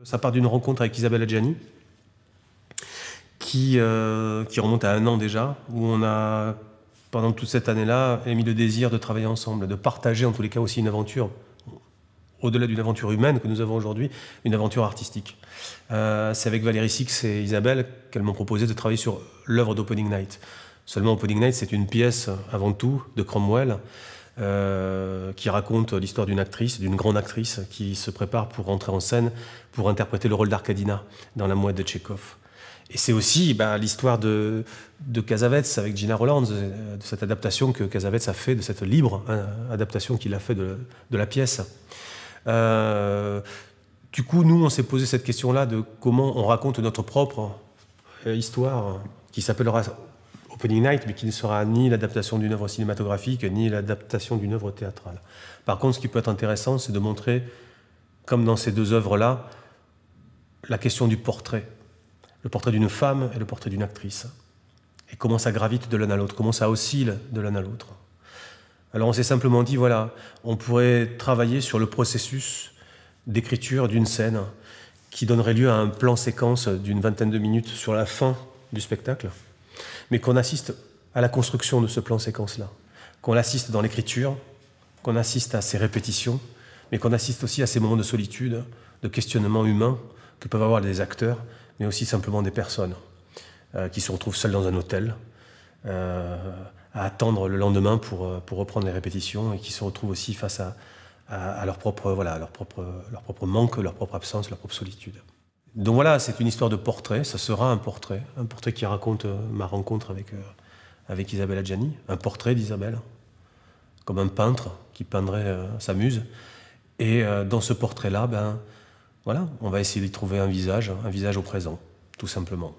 Ça part d'une rencontre avec Isabelle Adjani, qui remonte à 1 an déjà, où on a, pendant toute cette année-là, émis le désir de travailler ensemble, de partager en tous les cas aussi une aventure, au-delà d'une aventure humaine que nous avons aujourd'hui, une aventure artistique. C'est avec Valérie Six et Isabelle qu'elles m'ont proposé de travailler sur l'œuvre d'Opening Night. Seulement, Opening Night, c'est une pièce, avant tout, de Cromwell, qui raconte l'histoire d'une actrice, d'une grande actrice, qui se prépare pour rentrer en scène, pour interpréter le rôle d'Arkadina dans La Mouette de Tchekhov. Et c'est aussi l'histoire de Cassavetes avec Gina Roland, de cette adaptation que Cassavetes a fait, de cette libre adaptation qu'il a fait de la pièce. Du coup, nous, on s'est posé cette question-là de comment on raconte notre propre histoire, qui s'appellera Opening Night, mais qui ne sera ni l'adaptation d'une œuvre cinématographique, ni l'adaptation d'une œuvre théâtrale. Par contre, ce qui peut être intéressant, c'est de montrer, comme dans ces 2 œuvres-là, la question du portrait. Le portrait d'une femme et le portrait d'une actrice. Et comment ça gravite de l'un à l'autre, comment ça oscille de l'un à l'autre. Alors on s'est simplement dit, voilà, on pourrait travailler sur le processus d'écriture d'une scène qui donnerait lieu à un plan séquence d'une 20aine de minutes sur la fin du spectacle, mais qu'on assiste à la construction de ce plan séquence-là, qu'on assiste dans l'écriture, qu'on assiste à ses répétitions, mais qu'on assiste aussi à ces moments de solitude, de questionnement humain que peuvent avoir les acteurs, mais aussi simplement des personnes qui se retrouvent seules dans un hôtel, à attendre le lendemain pour reprendre les répétitions, et qui se retrouvent aussi face à leur propre manque, leur propre absence, leur propre solitude. Donc voilà, c'est une histoire de portrait, ça sera un portrait qui raconte ma rencontre avec Isabelle Adjani, un portrait d'Isabelle, comme un peintre qui peindrait sa muse. Et dans ce portrait-là, voilà, on va essayer d'y trouver un visage au présent, tout simplement.